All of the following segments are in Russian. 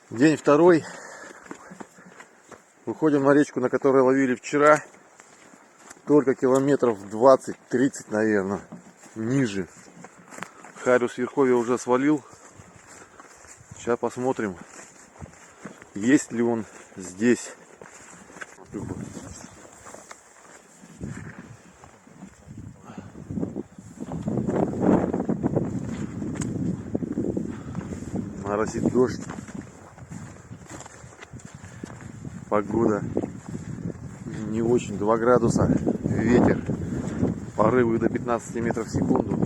День второй. Выходим на речку, на которой ловили вчера. Только километров 20-30, наверное, ниже. Хариус Верховья уже свалил. Сейчас посмотрим, есть ли он здесь. Моросит дождь. Погода не очень, 2 градуса, ветер, порывы до 15 метров в секунду.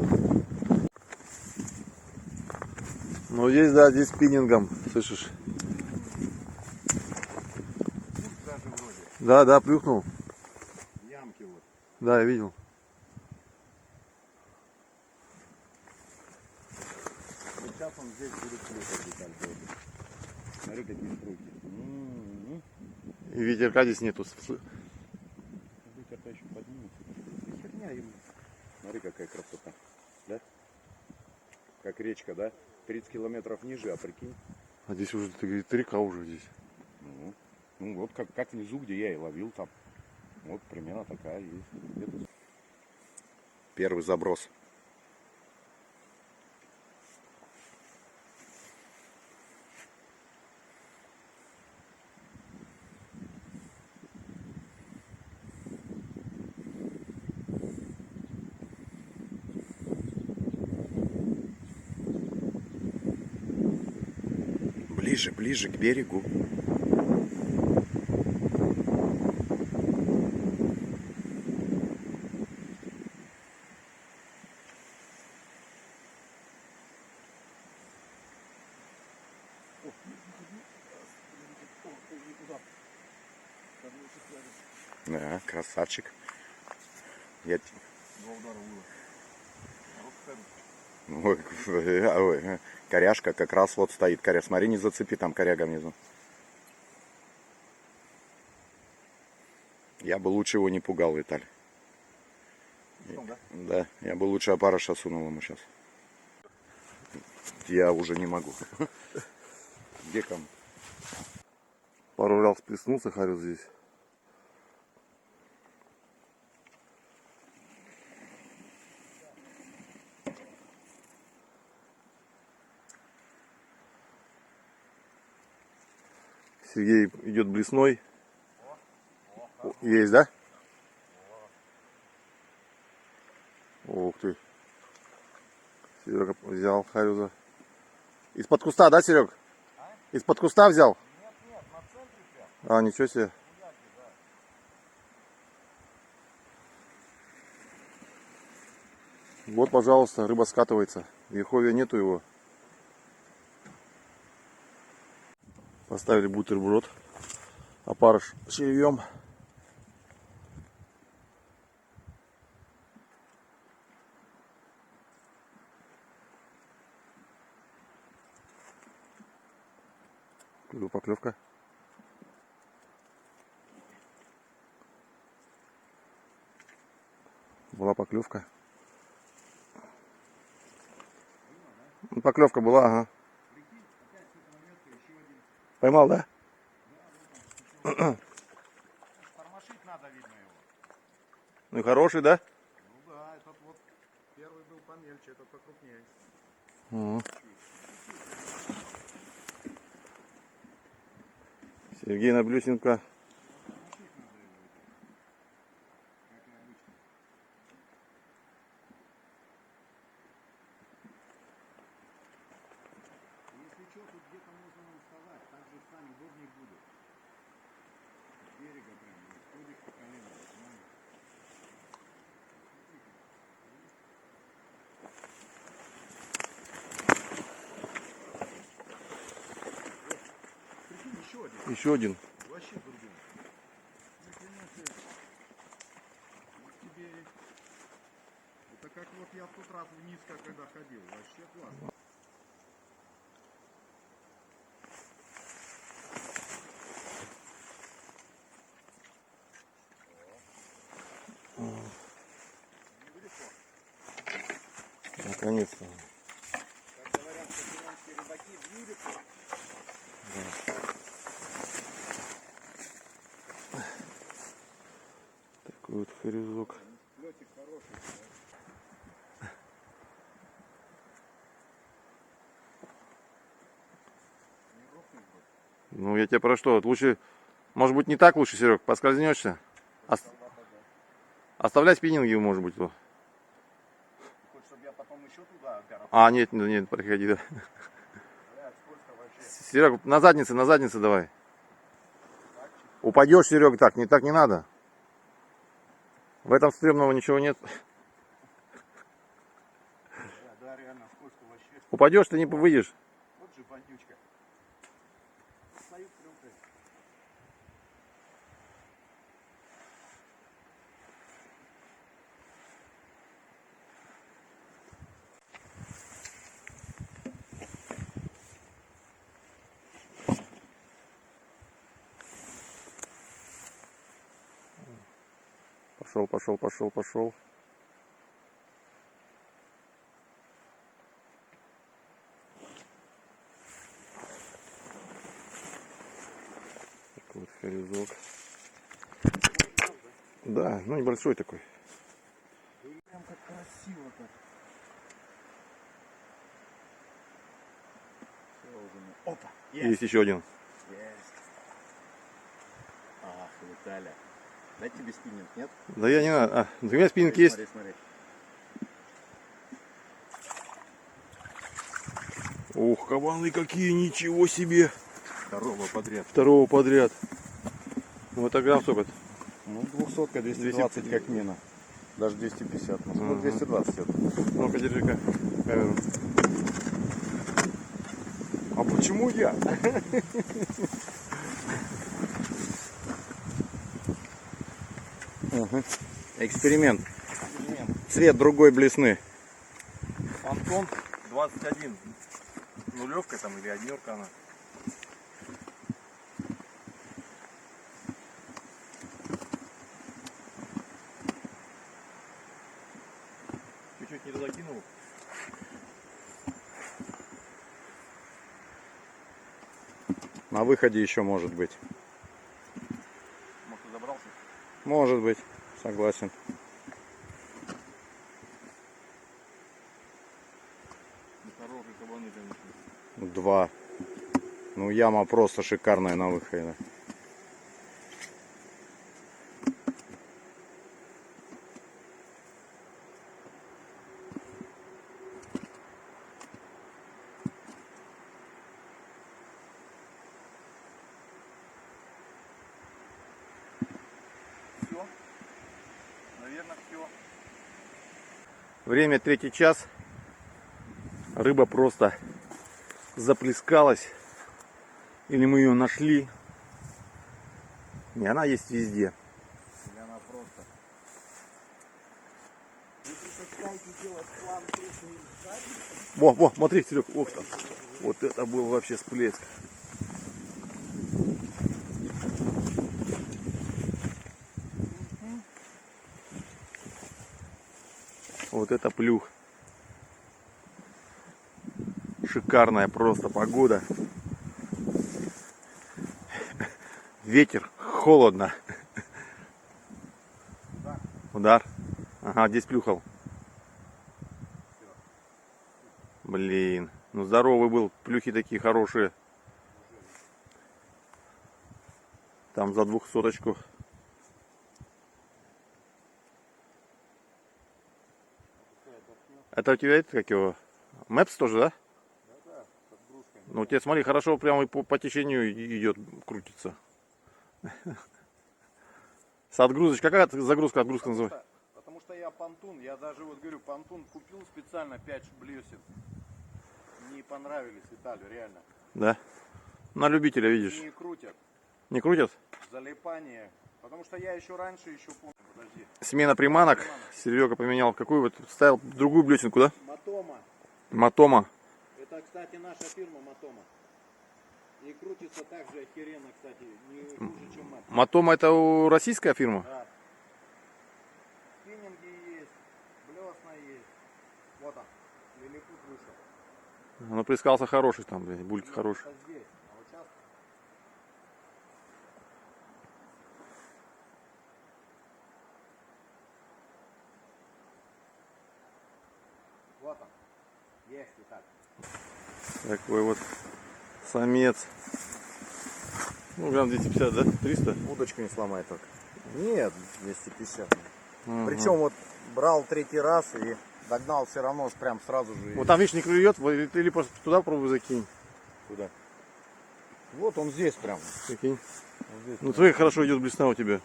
Но здесь, да, здесь спиннингом, слышишь? Да, да, плюхнул. Ямки вот. Да, я видел. Вот сейчас он здесь будет плюхать. Смотри, какие струйки. И ветерка здесь нету. Ветер-то еще поднимется. Херня ему. Смотри, какая красота. Да? Как речка, да? 30 километров ниже, а прикинь. А здесь уже, ты говоришь, река уже здесь. Ну вот как внизу, где я и ловил там. Вот примерно такая есть. Где-то. Первый заброс. Ближе, ближе к берегу. Да, красавчик. Я... Ой, коряшка как раз вот стоит. Смотри, не зацепи, там коряга внизу. Я бы лучше его не пугал, Виталь. Да, я бы лучше опарыша сунул ему сейчас. Я уже не могу. Где кому? Пару раз плеснулся Хариус здесь. Сергей идет блесной. Есть, да? Ух ты. Серега взял Хариуса. Из-под куста, да, Серег? Из-под куста взял? Нет, на центре прям. А, ничего себе. Вот, пожалуйста, рыба скатывается. Верховья нету его. Поставили бутерброд. Опарыш червем. Поклевка. Была поклевка. Поклевка была, ага. Поймал, да? Тормошить надо, видно его. Ну и хороший, да? Ну да, этот вот первый был помельче, этот покрупнее. Сергей на блюсенко. Если что, тут где-то можно нам вставать, так же сами удобнее будет. С берега прям, ходишь по колено, понимаешь? Прикинь, еще один. Еще один. Вообще бурбон. Вот тебе... Это как вот я в тот раз вниз, когда ходил. Вообще классно. Наконец-то. Как говорят, что рыбаки в Юрику. Да. Ну, я тебе про что? Лучше, может быть, не так лучше, Серег, поскользнешься. Оставлять спиннинги, может быть. Хочешь, чтобы я потом еще туда город? А, нет, нет, приходи, да. Блядь, сколько вообще? Серег, на заднице давай. Упадешь, Серег, так не надо. В этом стрёмного ничего нет. Да, реально, сколько вообще? Упадешь, ты не выйдешь. Вот же бандючка. Стою, плюхает. Пошел. Такой вот хорезок. Да, ну небольшой такой. Прям как красиво так. Опа! Есть еще один. Есть. Ах, Виталя. Дать тебе спиннинг, нет? Да я не надо. А, у меня спиннинг есть. Смотри. Ух, кабаны какие, ничего себе. Второго подряд. Второго подряд. Ну это грамм сколько? Ну, 200, 220 как мина. Даже 250. Ну, 220 это. Ну-ка, держи-ка камеру. А почему я? Эксперимент. Цвет другой блесны. Антон 21. Нулевка там или однерка она. Чуть-чуть не закинул. На выходе еще может быть. Может, забрался? Может быть. Согласен. Хорошие кабаны, конечно. 2. Ну, яма просто шикарная на выходе. Все. Наверное, все. Время 3 час. Рыба просто заплескалась. Или мы ее нашли. Не, она есть везде. Или она просто... Во, смотри, Серег, ох там. Вот это был вообще всплеск. Вот это плюх. Шикарная просто погода. Ветер, холодно. Удар. Ага, здесь плюхал. Блин, ну здоровый был, плюхи такие хорошие. Там за 200-очку. Это у тебя это как его? Мэпс тоже, да? Да, с отгрузками. Ну, тебе смотри, хорошо прямо и по течению идет, крутится. С отгрузочкой. Какая загрузка? Отгрузка называется? Потому что я понтун, я даже вот говорю, понтун купил специально 5 блесен. Не понравились Виталию, реально. Да. На любителя, видишь. Не крутят. Не крутят? Залипание. Потому что я еще раньше помню, подожди. Смена приманок. Серега поменял. Какую вот? Ставил другую блесенку, да? Матома. Матома. Это, кстати, наша фирма Матома. И крутится так же охеренно, кстати, не хуже, чем Мат. Матома это российская фирма? Да. Спиннинги есть, блесна есть. Вот он, лилипут вышел. Ну, плескался хороший там, блин, бульки Нет, хорошие. это здесь, а вот сейчас... Вот он, есть и так. Такой вот самец. Ну, грамм 250, да? 300? Удочку не сломай только. Нет, 250. Ага. Причем вот брал третий раз и догнал все равно прям сразу же. Вот там, видишь, не клюет, или просто туда пробуй закинь. Куда? Вот он здесь прям. Закинь. Вот здесь Ну, прям. твоя хорошо идет блесна у тебя.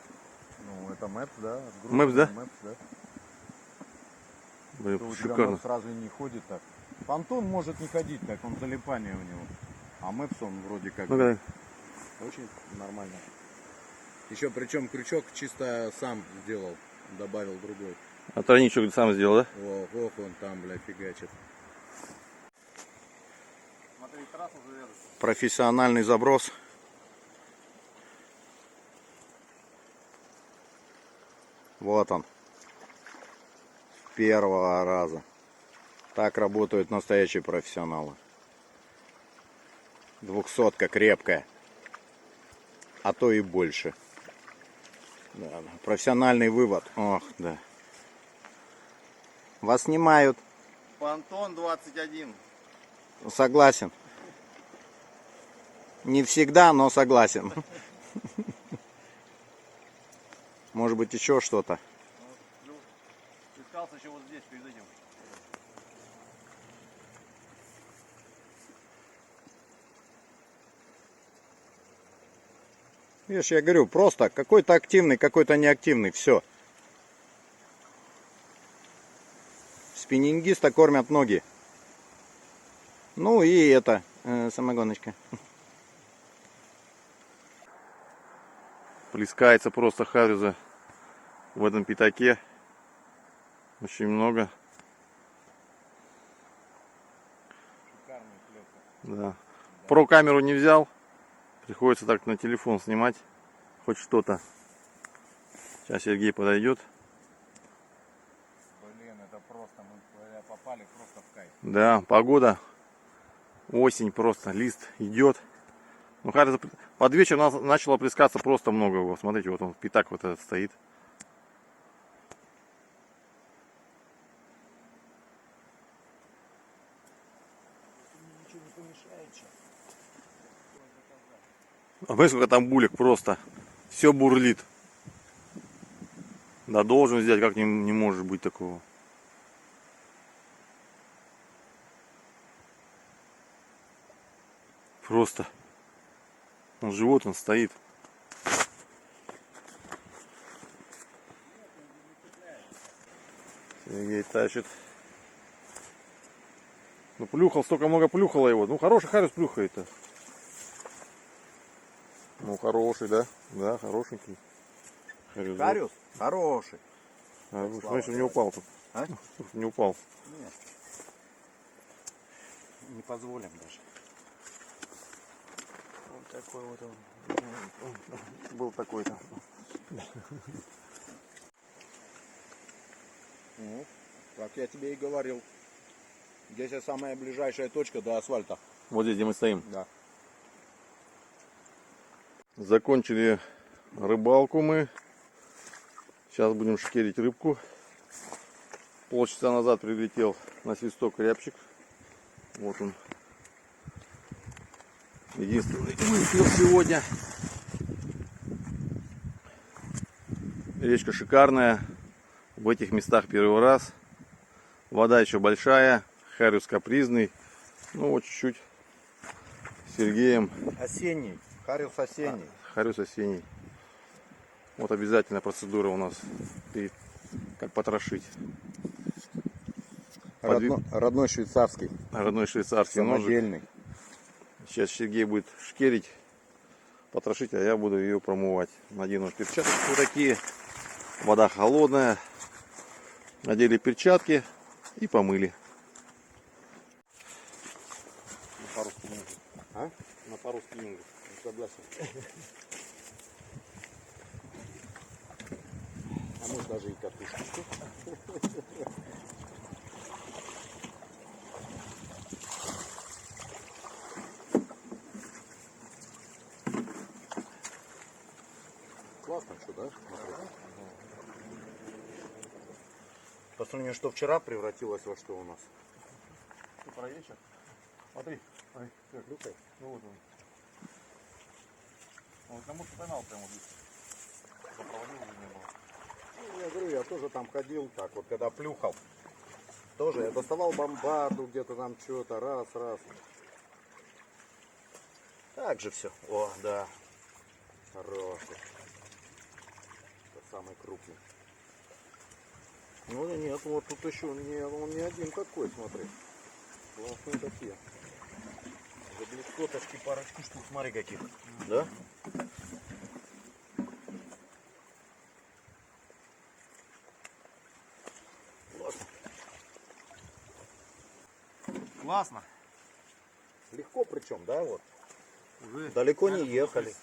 Ну, это Мэпс, да. Мэпс, да? Мэпс, да. Блин, То у тебя шикарно. Мэпс сразу не ходит так. Понтон может не ходить так, он залипание у него. А Мэпс он вроде как Ну-ка. очень нормально. Еще причем крючок чисто сам сделал, добавил другой. А тройничок сам сделал, да? Ох, он там, бля, фигачит. Смотри, трассу завязывай. Профессиональный заброс. Вот он. С первого раза. Так работают настоящие профессионалы. 200-ка крепкая. А то и больше. Да, да. Профессиональный вывод. Ох, да. Вас снимают. Понтон 21. Согласен. Не всегда, но согласен. Может быть, еще что-то. Искался еще вот здесь, перед этим. Видишь, я говорю, просто какой-то активный, какой-то неактивный. Все. Спиннингиста кормят ноги. Ну и это, самогоночка. Плескается просто харюза в этом пятаке. Очень много. Да. Про камеру не взял. Приходится так на телефон снимать. Хоть что-то. Сейчас Сергей подойдет. Блин, это просто, мы попали просто в кайф. Да, погода. Осень просто. Лист идет. Ну, харюза под вечер начало плескаться просто много его. Смотрите, вот он, пятак вот этот стоит. Ничего не помешает сейчас. А смотри, сколько там булек просто. Все бурлит. Да должен взять, как не может быть такого. Просто. Он живот, он стоит. Сергей тащит. Ну плюхал, столько много плюхало его. Ну хороший харюс плюхает-то. Ну хороший, да? Да, хорошенький. Харюс. Харюс? Хороший. Смотри, что не упал тут. А? Не упал. Нет. Не позволим даже. Вот такой вот он. Был такой-то. Ну, как я тебе и говорил. Здесь самая ближайшая точка до асфальта. Вот здесь, где мы стоим. Да. Закончили рыбалку мы. Сейчас будем шкерить рыбку. Полчаса назад прилетел на свисток рябчик. Вот он. Единственный вылетел сегодня. Речка шикарная. В этих местах первый раз. Вода еще большая. Харюс капризный. Ну вот чуть-чуть. С Сергеем. Осенний. Харюс осенний. Харюс осенний. Вот обязательная процедура у нас. И как потрошить. Родной швейцарский. Родной швейцарский ножик. Самодельный. Сейчас Сергей будет шкерить, потрошить, а я буду ее промывать. Надену перчатки вот такие. Вода холодная. Надели перчатки и помыли. На пару спиннингов. А? На пару спиннингов. Согласен. А может даже и катушку. Классно, что, да? По сравнению, что вчера превратилось во что у нас. Что, про вечер? Смотри, смотри, как клюкает. Ну вот он. Он кому-то поймал прямо здесь. Проводил уже не было. Ну, я говорю, я тоже там ходил так вот, когда плюхал. Тоже я доставал бомбарду где-то там что-то, раз. Так же все. О, да. Хороший. Это самый крупный. Ну нет, вот тут еще не, он не один такой, смотри. Классные такие. Заблескоточки, парочку штук, смотри каких. Да? Классно. Классно. Легко причем, да, вот. Уже Далеко не ехали.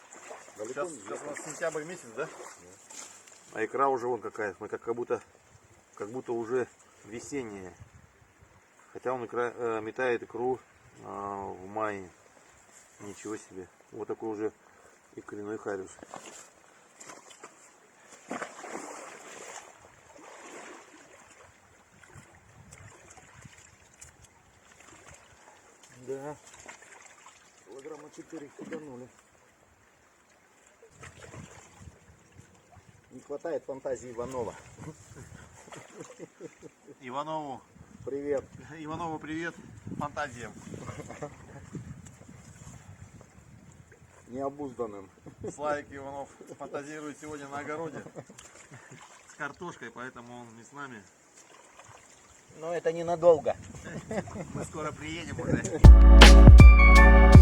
Далеко Сейчас, не сейчас у ехали. нас сентябрь месяц, да? А икра уже вон какая. Мы как будто уже весенняя. Хотя он метает икру в мае. Ничего себе. Вот такой уже икряной хариус. Да. Килограмма 4 хиганули. Не хватает фантазии Иванова. Иванову Привет. привет. Фантазиям. Необузданным. Славик Иванов фантазирует сегодня на огороде с картошкой, поэтому он не с нами. Но это ненадолго. Мы скоро приедем уже.